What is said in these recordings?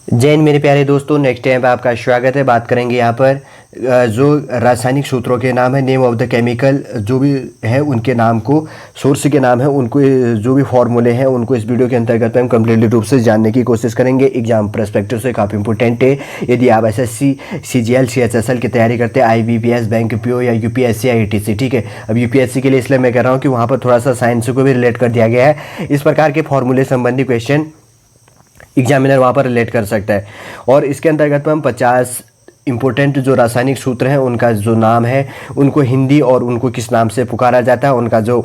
जय हिंद मेरे प्यारे दोस्तों, नेक्स्ट टाइम पे आपका स्वागत है। बात करेंगे यहाँ पर जो रासायनिक सूत्रों के नाम है, नेम ऑफ द केमिकल जो भी है उनके नाम को, सोर्स के नाम है उनको, जो भी फॉर्मूले हैं उनको इस वीडियो के अंतर्गत हम कम्प्लीटली रूप से जानने की कोशिश करेंगे। एग्जाम पर्सपेक्टिव से काफ़ी इंपॉर्टेंट है। यदि आप एसएससी, सीजीएल, सीएचएसएल की तैयारी करते हैं, आईबीपीएस, बैंक पीओ या यूपीएससी या ईटीसी, ठीक है। अब यूपीएससी के लिए इसलिए मैं कह रहा हूँ कि वहाँ पर थोड़ा सा साइंस को भी रिलेट कर दिया गया है। इस प्रकार के फॉर्मूले संबंधी क्वेश्चन एग्जामिनर वहाँ पर रिलेट कर सकता है। और इसके अंतर्गत में हम 50 इंपॉर्टेंट जो रासायनिक सूत्र हैं उनका जो नाम है, उनको हिंदी और उनको किस नाम से पुकारा जाता है, उनका जो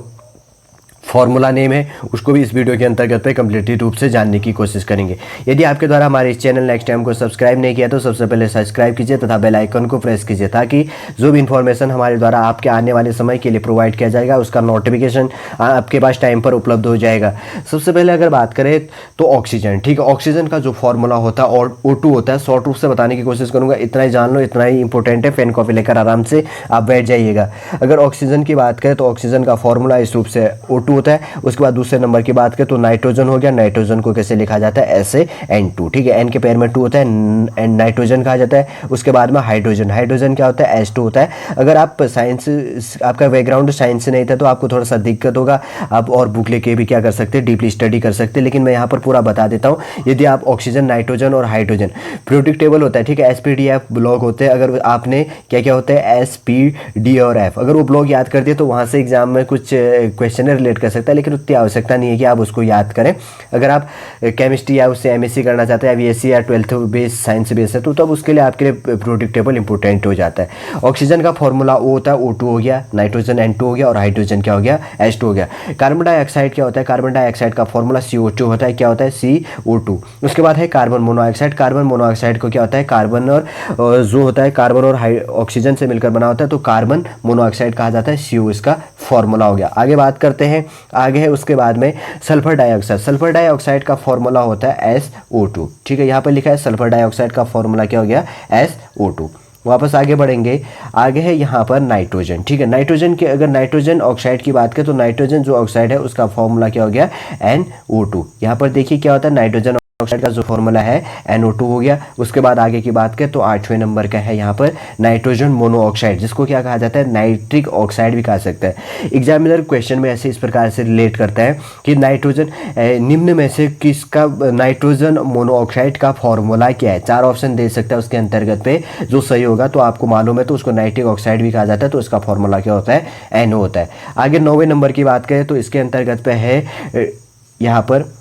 फॉर्मूला नेम है उसको भी इस वीडियो के अंतर्गत पे कम्प्लीटली रूप से जानने की कोशिश करेंगे। यदि आपके द्वारा हमारे इस चैनल नेक्स्ट टाइम को सब्सक्राइब नहीं किया तो सबसे पहले सब्सक्राइब कीजिए तथा बेल आइकन को प्रेस कीजिए, ताकि जो भी इन्फॉर्मेशन हमारे द्वारा आपके आने वाले समय के लिए प्रोवाइड किया जाएगा उसका नोटिफिकेशन आपके पास टाइम पर उपलब्ध हो जाएगा। सबसे पहले अगर बात करें तो ऑक्सीजन, ठीक है। ऑक्सीजन का जो फॉर्मूला होता है और O2 होता है, शॉर्ट रूप से बताने की कोशिश करूँगा। इतना ही जान लो, इतना ही इंपॉर्टेंट है। पेन कॉपी लेकर आराम से आप बैठ जाइएगा। अगर ऑक्सीजन की बात करें तो ऑक्सीजन का फॉर्मूला इस रूप से O2 होता है। उसके बाद दूसरे नंबर की बात करें तो नाइट्रोजन हो गया। नाइट्रोजन को कैसे लिखा जाता है? Na2, ठीक है। N के पैर में 2 होता है, नाइट्रोजन कहा जाता है। उसके बाद में हाइड्रोजन, हाइड्रोजन क्या होता है? H2 होता है। अगर आप साइंस, आपका बैकग्राउंड साइंस से नहीं था तो आपको थोड़ा सा दिक्कत होगा, आप और बुक लेके भी क्या कर सकते हैं, डीपली स्टडी कर सकते हैं। लेकिन मैं यहाँ पर पूरा बता देता हूँ। यदि आप ऑक्सीजन, नाइट्रोजन और हाइड्रोजन, पीरियोडिक टेबल होता है, ठीक है। SPDF ब्लॉक होते हैं। अगर आपने क्या क्या होता है, SPD और F, अगर वो ब्लॉक याद कर दिए तो वहाँ से एग्जाम में कुछ क्वेश्चन रिलेट कर सकता है, लेकिन उतनी आवश्यकता नहीं है कि आप उसको याद करें। अगर आप केमिस्ट्री या उससे MSc करना चाहते हैं, BSc या 12th बेस साइंस बेस है, तो तब उसके लिए आपके लिए पीरियोडिक टेबल इंपॉर्टेंट हो जाता है। ऑक्सीजन का फॉर्मूला O होता है, O2 हो गया, नाइट्रोजन N2 हो गया और हाइड्रोजन क्या हो गया, H2 हो गया। कार्बन डाइऑक्साइड क्या होता है? कार्बन डाइऑक्साइड का फॉर्मूला CO2 होता है। क्या होता है? CO2। उसके बाद है कार्बन मोनोऑक्साइड। कार्बन मोनोऑक्साइड को क्या होता है? कार्बन और जो होता है कार्बन और ऑक्सीजन से मिलकर बना होता है, तो कार्बन मोनोऑक्साइड कहा जाता है। CO इसका फॉर्मूला हो गया। आगे बात करते हैं। आगे है उसके बाद में सल्फर डाइऑक्साइड। सल्फर डाइऑक्साइड का फॉर्मूला होता है SO2, ठीक है। यहाँ पर लिखा है सल्फर डाइऑक्साइड का फॉर्मूला क्या हो गया, SO2। वापस आगे बढ़ेंगे। आगे है यहाँ पर नाइट्रोजन, ठीक है। नाइट्रोजन के, अगर नाइट्रोजन ऑक्साइड की बात करें तो नाइट्रोजन जो ऑक्साइड है उसका फॉर्मूला क्या हो गया, NO2। यहाँ पर देखिए क्या होता है, नाइट्रोजन ऑक्साइड का जो फॉर्मूला है NO2 हो गया। उसके बाद आगे की बात करें तो 8वें नंबर का है यहाँ पर नाइट्रोजन मोनोऑक्साइड, जिसको क्या कहा जाता है, नाइट्रिक ऑक्साइड भी कहा सकता है। एग्जामिनर क्वेश्चन में ऐसे इस प्रकार से रिलेट करता है कि नाइट्रोजन, निम्न में से किसका नाइट्रोजन मोनोऑक्साइड का फॉर्मूला क्या है? 4 ऑप्शन दे सकता है उसके अंतर्गत पे, जो सही होगा तो आपको मालूम है तो उसको नाइट्रिक ऑक्साइड भी कहा जाता है, तो इसका फॉर्मूला क्या होता है, NO होता है। आगे 9वें नंबर की बात करें तो इसके अंतर्गत पे है यहाँ पर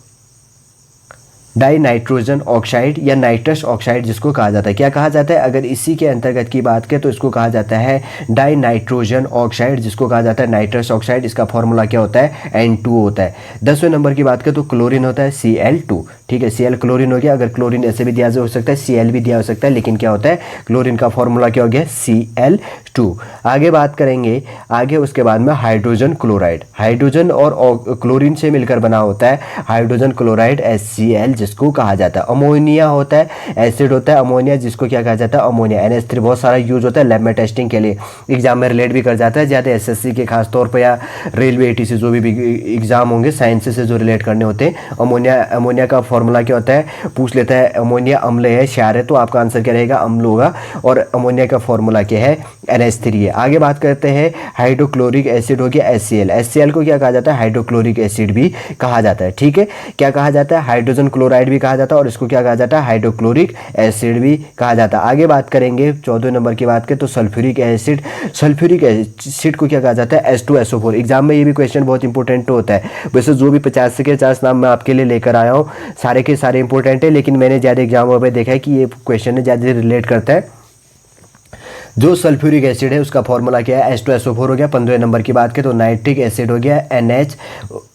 डाई नाइट्रोजन ऑक्साइड या नाइट्रस ऑक्साइड, जिसको कहा जाता है। क्या कहा जाता है? अगर इसी के अंतर्गत की बात करें तो इसको कहा जाता है डाई नाइट्रोजन ऑक्साइड, जिसको कहा जाता है नाइट्रस ऑक्साइड। इसका फॉर्मूला क्या होता है, N2 होता है। 10वें नंबर की बात करें तो क्लोरीन होता है, Cl2, ठीक है। Cl क्लोरीन हो गया। अगर क्लोरीन ऐसे भी दिया हो सकता है, Cl भी दिया हो सकता है, लेकिन क्या होता है, क्लोरीन का फॉर्मूला क्या हो गया, Cl2। आगे बात करेंगे। आगे उसके बाद में हाइड्रोजन क्लोराइड, हाइड्रोजन और क्लोरीन से मिलकर बना होता है हाइड्रोजन क्लोराइड, HCl, जिसको कहा जाता है। अमोनिया होता है, एसिड होता है अमोनिया, जिसको क्या कहा जाता है, अमोनिया। NH3 बहुत सारा यूज होता है लैब में टेस्टिंग के लिए, एग्जाम में रिलेट भी कर जाता है ज़्यादा SSC के खास तौर पर, या रेलवे ATC जो भी एग्जाम होंगे साइंस से जो रिलेट करने होते हैं। अमोनिया का फॉर्मूला क्या होता है, पूछ लेता है। अमोनिया अम्ल है, क्षार है, तो आपका आंसर क्या रहेगा, अम्ल होगा। और अमोनिया का फॉर्मूला क्या है, NH3 है। आगे बात करते हैं। हाइड्रोक्लोरिक एसिड हो गया, HCl। HCl को क्या कहा जाता है, हाइड्रोक्लोरिक एसिड भी कहा जाता है, ठीक है। क्या कहा जाता है, हाइड्रोजन क्लोराइड भी कहा जाता है, और इसको क्या कहा जाता है, हाइड्रोक्लोरिक एसिड भी कहा जाता है। आगे बात करेंगे 14वें नंबर की बात करें तो सल्फ्यूरिक एसिड। सल्फ्यूरिक एसिड को क्या कहा जाता है, H2SO4। एग्जाम में ये भी क्वेश्चन बहुत इंपॉर्टेंट होता है। वैसे जो भी 50 के 50 नाम मैं आपके लिए लेकर आया हूँ, सारे के सारे इंपॉर्टेंट है, लेकिन मैंने ज़्यादा एग्जामों में देखा है कि ये क्वेश्चन ज़्यादा रिलेट करता है। जो सल्फ्यूरिक एसिड है उसका फॉर्मूला क्या है, H2SO4 हो गया। 15वें नंबर की बात करें तो नाइट्रिक एसिड हो गया,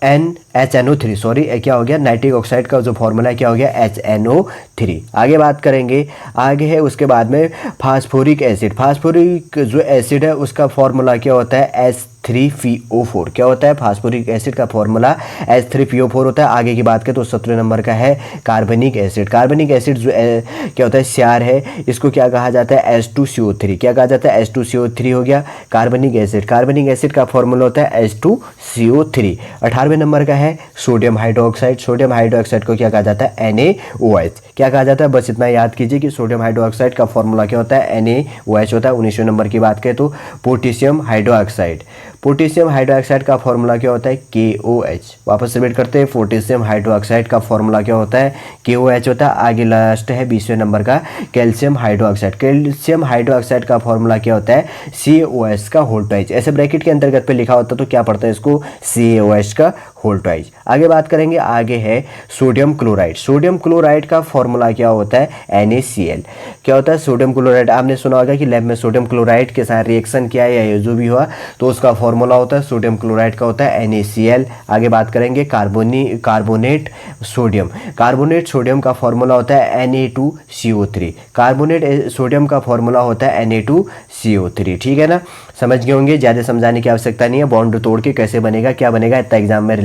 HNO3, सॉरी, क्या हो गया, नाइट्रिक ऑक्साइड का जो फॉर्मूला क्या हो गया, HNO3। आगे बात करेंगे। आगे है उसके बाद में फास्फोरिक एसिड। फास्फोरिक जो एसिड है उसका फॉर्मूला क्या होता है, H3PO4। क्या होता है? फास्फोरिक एसिड का फॉर्मूला H3PO4 होता है। आगे की बात करें तो 17 नंबर का है कार्बनिक एसिड। कार्बनिक एसिड जो क्या होता है? क्षार है, इसको क्या कहा जाता है? H2CO3। क्या कहा जाता है? H2CO3 हो गया कार्बनिक एसिड। कार्बनिक एसिड का फॉर्मूला होता है H2CO3। 18वें नंबर का है सोडियम हाइड्रोक्साइड। सोडियम हाइड्रोक्साइड को क्या कहा जाता है? NaOH। क्या कहा जाता है? बस इतना याद कीजिए कि सोडियम हाइड्रोक्साइड का फॉर्मूला क्या होता है? NaOH होता है। 19वें नंबर की बात करें तो पोटेशियम हाइड्रोक्साइड। पोटेशियम हाइड्रोक्साइड का फॉर्मूला क्या होता है? KOH। वापस रिपीट करते हैं, पोटेशियम हाइड्रोक्साइड का फॉर्मूला क्या होता है? KOH होता है। आगे लास्ट है 20वें नंबर का कैल्शियम हाइड्रोक्साइड। कैल्शियम हाइड्रोक्साइड का फॉर्मूला क्या होता है? CaOH का होल ट्वाइस। ऐसे ब्रैकेट के अंतर्गत पे लिखा होता तो क्या पढ़ते हैं इसको? CaOH का होल ट्वाइस। आगे बात करेंगे, आगे है सोडियम क्लोराइड। सोडियम क्लोराइड का फॉर्मूला क्या होता है? NaCl। क्या होता है? सोडियम क्लोराइड आपने सुना होगा कि लैब में सोडियम क्लोराइड के साथ रिएक्शन किया है या जो भी हुआ तो उसका फॉर्मूला होता है सोडियम क्लोराइड का होता है NaCl। आगे बात करेंगे कार्बोनेट सोडियम। कार्बोनेट सोडियम का फॉर्मूला होता है Na2CO3। कार्बोनेट सोडियम का फॉर्मूला होता है Na2CO3। ठीक है ना? समझ गए होंगे, ज़्यादा समझाने की आवश्यकता नहीं है। बॉन्ड तोड़ के कैसे बनेगा, क्या बनेगा, इतना एग्जाम में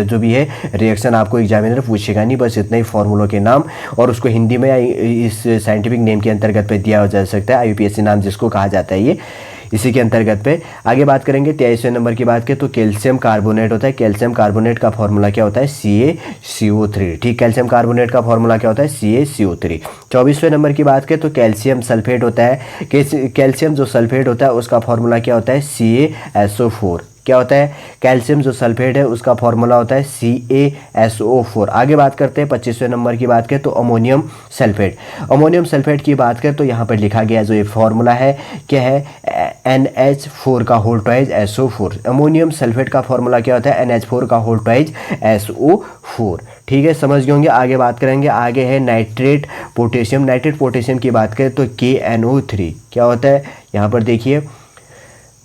जो भी है रिएक्शन आपको एग्जामिनर पूछेगा नहीं। बस इतने ही फॉर्मूलों के नाम और उसको हिंदी में या इस साइंटिफिक नेम के अंतर्गत पे दिया जा सकता है, IUPAC नाम जिसको कहा जाता है, ये इसी के अंतर्गत पे। आगे बात करेंगे 23वें नंबर की बात करें तो कैल्शियम कार्बोनेट होता है। कैल्शियम कार्बोनेट का फॉर्मूला क्या होता है? CaCO3। ठीक, कैल्शियम कार्बोनेट का फॉर्मूला क्या होता है? CaCO3। 24वें नंबर की बात करें तो कैल्शियम सल्फेट होता है। कैल्शियम जो सल्फेट होता है उसका फॉर्मूला क्या होता है? CaSO4। क्या होता है? कैल्शियम जो सल्फेट है उसका फॉर्मूला होता है CaSO4। आगे बात करते हैं 25वें नंबर की बात करें तो अमोनियम सल्फेट। अमोनियम सल्फेट की बात करें तो यहाँ पर लिखा गया जो ये फॉर्मूला है क्या है? NH4 का whole twice SO4। Ammonium sulphate का फॉर्मूला क्या होता है? NH4 का होल ट्वाइस SO4। ठीक है, समझ गए होंगे। आगे बात करेंगे, आगे है नाइट्रेट पोटेशियम। नाइट्रेट पोटेशियम की बात करें तो KNO3। क्या होता है? यहाँ पर देखिए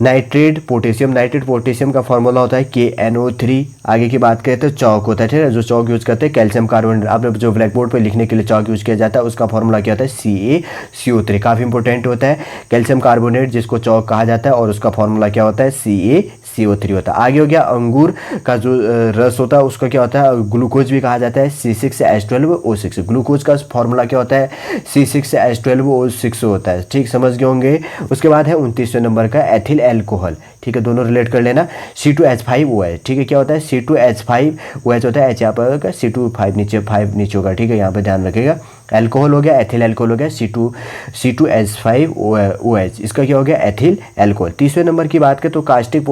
नाइट्रेट पोटेशियम का फॉर्मूला होता है KNO3। आगे की बात करें तो चौक होता है। ठीक है, जो चौक यूज करते हैं कैल्शियम कार्बोनेट, आपने जो ब्लैक बोर्ड पे लिखने के लिए चौक यूज किया जाता है उसका फॉर्मूला क्या होता है? CaCO3। काफ़ी इंपॉर्टेंट होता है कैल्शियम कार्बोनेट जिसको चौक कहा जाता है और उसका फॉर्मूला क्या होता है? CaCO3 होता है। आगे हो गया अंगूर का जो रस होता है उसका क्या होता है? ग्लूकोज भी कहा जाता है, C6H12O6। ग्लूकोज का फॉर्मूला क्या होता है? C6H12O6 होता है। ठीक, समझ गए होंगे। उसके बाद है 29वें नंबर का एथिल एल्कोहल। ठीक है, दोनों रिलेट कर लेना। C2H5OH। ठीक है, क्या होता है? C2H5OH होता है। H यहाँ पर होगा, C2 नीचे 5 नीचे होगा। ठीक है, यहाँ पर ध्यान रखिएगा। एल्कोहल हो गया, एथिल एल्कोहल हो गया, C2H5OH। इसका क्या हो गया? Ethyl alcohol. 30वें नंबर की बात करें तो कास्टिक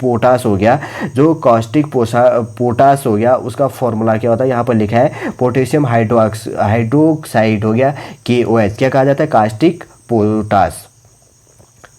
पोटास हो गया। जो कास्टिक पोटास हो गया उसका फॉर्मूला क्या होता है? यहाँ पर लिखा है पोटेशियम हाइड्रोक्साइड हो गया KOH। क्या कहा जाता है? Caustic potash.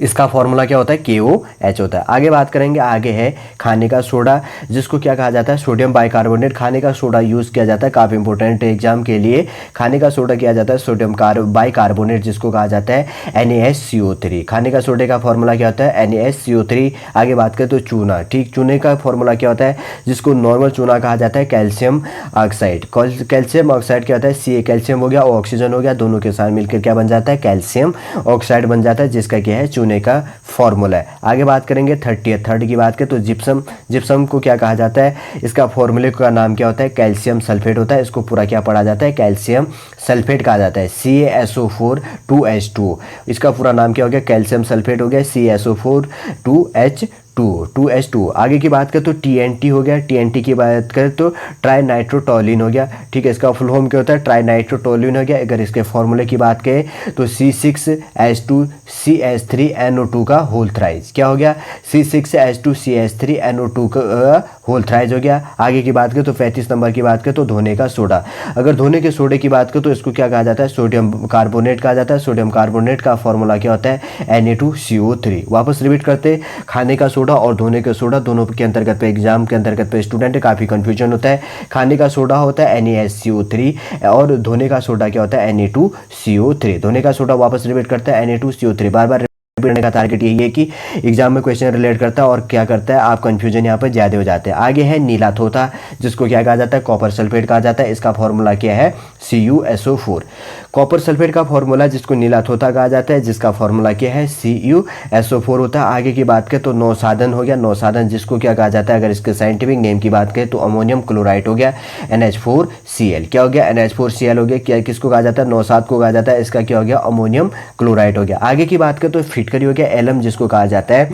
इसका फॉर्मूला क्या होता है? KOH होता है। आगे बात करेंगे, आगे है खाने का सोडा जिसको क्या कहा जाता है? Sodium bicarbonate. खाने का सोडा यूज़ किया जाता है, काफ़ी इंपॉर्टेंट एग्जाम के लिए। खाने का सोडा किया जाता है सोडियम बाइकार्बोनेट जिसको कहा जाता है NaSCO3। खाने का सोडे का फॉर्मूला क्या होता है? NaSCO3। आगे बात करें तो चूना। ठीक, चूने का फॉर्मूला क्या होता है? जिसको नॉर्मल चूना कहा जाता है कैल्शियम ऑक्साइड। कैल्शियम ऑक्साइड क्या होता है? कैल्शियम हो गया, ऑक्सीजन हो गया, दोनों के साथ मिलकर क्या बन जाता है? कैल्शियम ऑक्साइड बन जाता है, जिसका क्या है? चूने का फॉर्मूला है। आगे बात करेंगे 30 की बात करें तो जिप्सम को क्या कहा जाता है? इसका फॉर्मूले का नाम क्या होता है? कैल्शियम सल्फेट होता है। इसको पूरा क्या पढ़ा जाता है? कैल्शियम सल्फेट कहा जाता है। CaSO4 2H2। इसका पूरा नाम क्या हो गया? कैल्शियम सल्फेट हो गया, CaSO4 2H2। आगे की बात करें तो TNT हो गया। TNT की बात करें तो ट्राई नाइट्रोटोलिन हो गया। ठीक है, इसका फुल फॉर्म क्या होता है? ट्राई नाइट्रोटोलिन हो गया। अगर इसके फॉर्मूले की बात करें तो C6H2CH3NO2 का होल थ्राइज। क्या हो गया? C6H2CH3NO2 का होल थ्राइज हो गया। आगे की बात करें तो 35 नंबर की बात करें तो धोने का सोडा। अगर धोने के सोडे की बात करें तो इसको क्या कहा जाता है? सोडियम कार्बोनेट कहा जाता है। सोडियम कार्बोनेट का फॉर्मूला क्या होता है? Na2CO3। वापस रिपीट करते, खाने का सोडा और धोने का सोडा दोनों के अंतर्गत पे एग्जाम के अंतर्गत पे स्टूडेंट काफ़ी कंफ्यूजन होता है। खाने का सोडा होता है NaSCO3 और धोने का सोडा क्या होता है? Na2CO3। धोने का सोडा वापस रिपीट करता है Na2CO3। बार बार करने का टारगेट यही है कि एग्जाम में क्वेश्चन रिलेट करता है और क्या करता है, आप कंफ्यूजन यहाँ पर ज़्यादा हो जाते हैं। आगे है नीला थोथा, जिसको क्या कहा जाता है, कॉपर सल्फेट कहा जाता है। इसका फॉर्मूला क्या है, CuSO4। कॉपर सल्फेट का फॉर्मूला जिसको नीला थोथा कहा जाता है, जिसका फॉर्मूला क्या है, CuSO4 होता है। आगे की बात करें तो नौसाधन हो गया, नौसाधन जिसको क्या कहा जाता है, अगर इसके साइंटिफिक नेम की बात करें तो अमोनियम क्लोराइड हो गया, NH4Cl। क्या हो गया, NH4Cl हो गया। क्या किसको कहा जाता है, नौसाद को कहा जाता है। इसका क्या हो गया, अमोनियम क्लोराइड हो गया। आगे की बात करें तो फिटकरी हो गया, एलम जिसको कहा जाता है,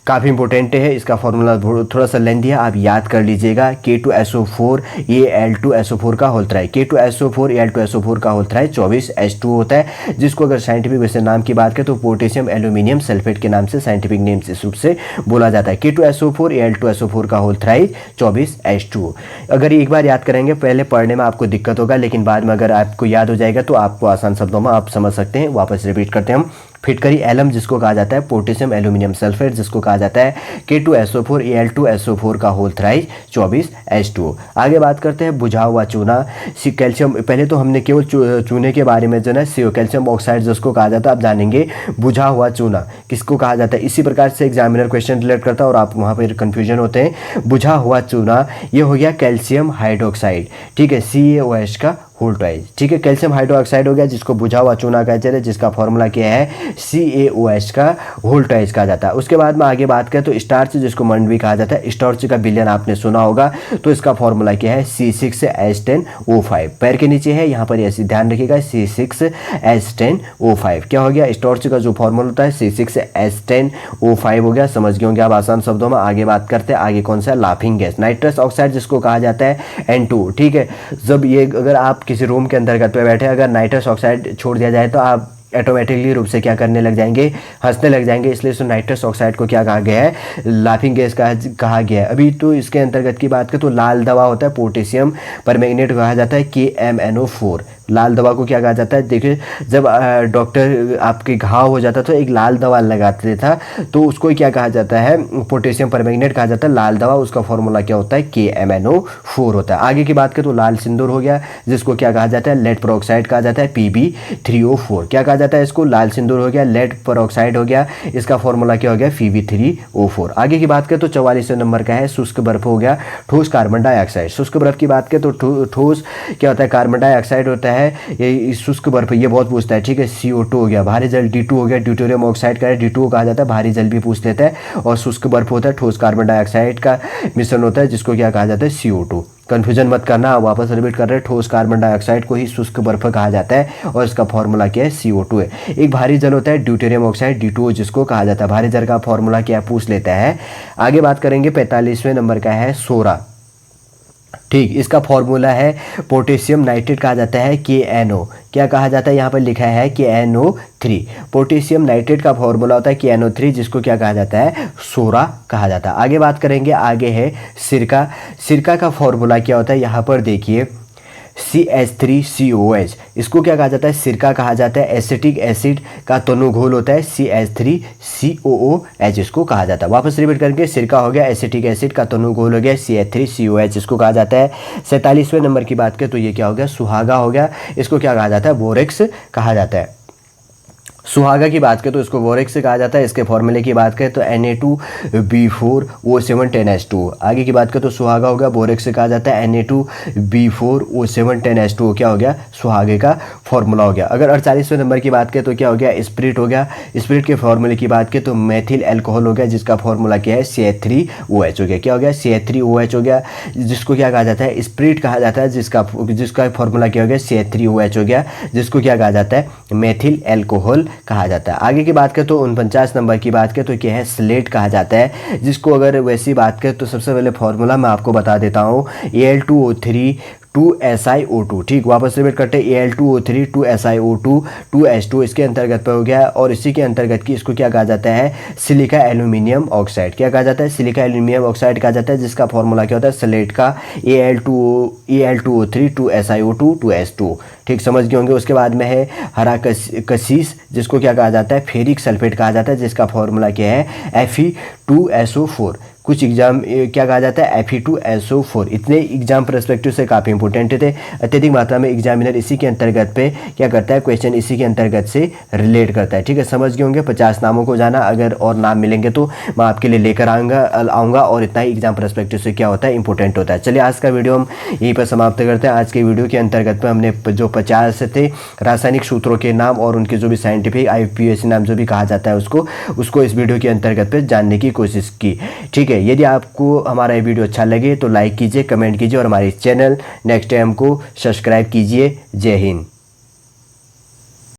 काफ़ी इंपॉर्टेंट है। इसका फॉर्मूला थोड़ा सा लेंथी है, आप याद कर लीजिएगा, K2SO4 Al2SO4 का होता है। K2SO4 Al2SO4 का होता है 24H2 होता है, जिसको अगर साइंटिफिक वैसे नाम की बात करें तो पोटेशियम एल्यूमिनियम सल्फेट के नाम से साइंटिफिक नेम से रूप से बोला जाता है। K2SO4 Al2SO4 का होता है 24H2। अगर एक बार याद करेंगे, पहले पढ़ने में आपको दिक्कत होगा, लेकिन बाद में अगर आपको याद हो जाएगा तो आपको आसान शब्दों में आप समझ सकते हैं। वापस रिपीट करते हैं हम, फिटकरी एलम जिसको कहा जाता है, पोटेशियम एल्यूमिनियम सल्फेट जिसको कहा जाता है K2SO4 Al2SO4 का होल थ्राइज 24H2। आगे बात करते हैं बुझा हुआ चूना, कैल्शियम। पहले तो हमने केवल चूने के बारे में जो है CO कैल्शियम ऑक्साइड जिसको कहा जाता है, अब जानेंगे बुझा हुआ चूना किसको कहा जाता है। इसी प्रकार से एग्जामिनर क्वेश्चन रिलेट करता है और आप वहाँ पर कन्फ्यूजन होते हैं। बुझा हुआ चूना ये हो गया कैल्शियम हाइड्रोक्साइड, ठीक है, CaOH का होल ट्वाइज, ठीक है। कैल्शियम हाइड्रोक्साइड हो गया जिसको बुझा हुआ चूना कहते हैं, जिसका फॉर्मूला क्या है, CaOH का होल ट्वाइज कहा जाता है। उसके बाद में आगे बात करें तो स्टार्च जिसको मंड भी कहा जाता है, स्टार्च का विलयन आपने सुना होगा, तो इसका फॉर्मूला क्या है, C6H10O5। पैर के नीचे है, यहाँ पर ऐसे ध्यान रखिएगा, C6H10O5। क्या हो गया, स्टार्च का जो फॉर्मूला होता है C6H10O5 हो गया। समझ गए होंगे आप आसान शब्दों में। आगे बात करते हैं, आगे कौन सा, लाफिंग गैस, नाइट्रस ऑक्साइड जिसको कहा जाता है N2, ठीक है। जब ये अगर आप किसी रूम के अंदर पे बैठे, अगर नाइट्रस ऑक्साइड छोड़ दिया जाए तो आप ऑटोमेटिकली रूप से क्या करने लग जाएंगे, हंसने लग जाएंगे। इसलिए इसको नाइट्रस ऑक्साइड को क्या कहा गया है, लाफिंग गैस कहा गया है। अभी तो इसके अंतर्गत की बात करें तो लाल दवा होता है, पोटेशियम परमैंगनेट कहा जाता है, KMNO4। लाल दवा को क्या कहा जाता है, देखिए जब डॉक्टर आपके घाव हो जाता तो एक लाल दवा लगाते था, तो उसको क्या कहा जाता है, पोटेशियम परमैंगनेट कहा जाता है, लाल दवा। उसका फॉर्मूला क्या होता है, KMNO4 होता है। आगे की बात करें तो लाल सिंदूर हो गया जिसको क्या कहा जाता है, लेड पेरोक्साइड कहा जाता है, Pb3O4। क्या कहा जाता है इसको, लाल सिंदूर हो गया, लेड पेरोक्साइड हो गया, इसका फॉर्मूला क्या हो गया, Pb3O4। आगे की बात करें तो 44वें नंबर का है शुष्क बर्फ हो गया, ठोस कार्बन डाइऑक्साइड। शुष्क बर्फ की बात करें तो ठोस क्या होता है, कार्बन डाइऑक्साइड होता है। ये शुष्क बर्फ ये बहुत पूछता है, ठीक है। CO2 हो गया, भारी जल D2 हो गया, ड्यूटेरियम ऑक्साइड का D2 कहा जाता है, भारी जल भी पूछ लेता है। और शुष्क बर्फ होता है, ठोस कार्बन डाइऑक्साइड का मिश्रण होता है, जिसको क्या कहा जाता है, CO2। कंफ्यूजन मत करना, वापस रिपीट कर रहे हैं, ठोस कार्बन डाइऑक्साइड को ही शुष्क बर्फ कहा जाता है और इसका फॉर्मूला क्या है, CO2 है। एक भारी जल होता है ड्यूटेरियम ऑक्साइड D2 जिसको कहा जाता है, भारी जल का फॉर्मूला क्या पूछ लेता है। आगे बात करेंगे 45वें नंबर का है सोरा, ठीक, इसका फॉर्मूला है पोटेशियम नाइट्रेट कहा जाता है, KNO। क्या कहा जाता है, यहाँ पर लिखा है KNO3। पोटेशियम नाइट्रेट का फॉर्मूला होता है KNO3 जिसको क्या कहा जाता है, सोरा कहा जाता है। आगे बात करेंगे, आगे है सिरका। सिरका का फॉर्मूला क्या होता है, यहाँ पर देखिए CH3COH, इसको क्या कहा जाता है, सिरका कहा जाता है। एसिटिक एसिड का तनु घोल होता है, CH3COOH इसको कहा जाता है। वापस रिपीट करके, सिरका हो गया, एसिटिक एसिड का तनु घोल हो गया, CH3COH इसको कहा जाता है। 47वें नंबर की बात करें तो ये क्या हो गया, सुहागा हो गया, इसको क्या कहा जाता है, बोरेक्स कहा जाता है। सुहागा की बात करें तो इसको बोरेक्स से कहा जाता है। इसके फॉर्मूले की बात करें तो Na2B4O710H2। आगे की बात करें तो सुहागा हो गया, बोरेक्स से कहा जाता है, Na2B4O710H2 क्या हो गया, सुहागे का फॉर्मूला हो गया। अगर 48वें नंबर की बात करें तो क्या हो गया, स्प्रिट हो गया। स्प्रिट के फॉर्मूले की बात करें तो मेथिल एल्कोहल हो गया जिसका फॉर्मूला क्या है, CH3OH हो गया। क्या हो गया, CH3OH हो गया, जिसको क्या कहा जाता है, स्प्रिट कहा जाता है, जिसका फॉर्मूला क्या हो गया, CH3OH हो गया, जिसको क्या कहा जाता है, मेथिल एल्कोहल कहा जाता है। आगे की बात करें तो 49 नंबर की बात करें तो क्या है, स्लेट कहा जाता है, जिसको अगर वैसी बात करें तो सबसे पहले फॉर्मूला मैं आपको बता देता हूँ, Al2O3 2SiO2, ठीक। वापस रिपीट करते हैं, Al2O3 2SiO2 2H2 इसके अंतर्गत पे हो गया। और इसी के अंतर्गत की इसको क्या कहा जाता है, सिलिका एल्यूमिनियम ऑक्साइड। क्या कहा जाता है, सिलिका एल्यूमिनियम ऑक्साइड कहा जाता है, जिसका फॉर्मूला क्या होता है, स्लेट का Al2O3 2SiO2 2H2, ठीक, समझ गए होंगे। उसके बाद में है हरा कशीस जिसको क्या कहा जाता है, फेरिक सल्फेट कहा जाता है, जिसका फॉर्मूला क्या है, Fe2SO4। कुछ एग्जाम क्या कहा जाता है FE2 SO4, इतने एग्जाम परस्पेक्टिव से काफ़ी इंपॉर्टेंट थे। अत्यधिक मात्रा में एग्जामिनर इसी के अंतर्गत पे क्या करता है, क्वेश्चन इसी के अंतर्गत से रिलेट करता है। ठीक है, समझ गए होंगे 50 नामों को जाना। अगर और नाम मिलेंगे तो मैं आपके लिए लेकर आऊँगा और इतना ही एग्जाम परस्पेक्टिव से क्या होता है, इंपॉर्टेंट होता है। चलिए आज का वीडियो हम यहीं पर समाप्त करते हैं। आज के वीडियो के अंतर्गत पे हमने जो 50 थे रासायनिक सूत्रों के नाम और उनके जो भी साइंटिफिक IUPAC नाम जो भी कहा जाता है उसको इस वीडियो के अंतर्गत पे जानने की कोशिश की। ठीक है, यदि आपको हमारा ये वीडियो अच्छा लगे तो लाइक कीजिए, कमेंट कीजिए और हमारे चैनल नेक्स्ट टाइम को सब्सक्राइब कीजिए। जय हिंद।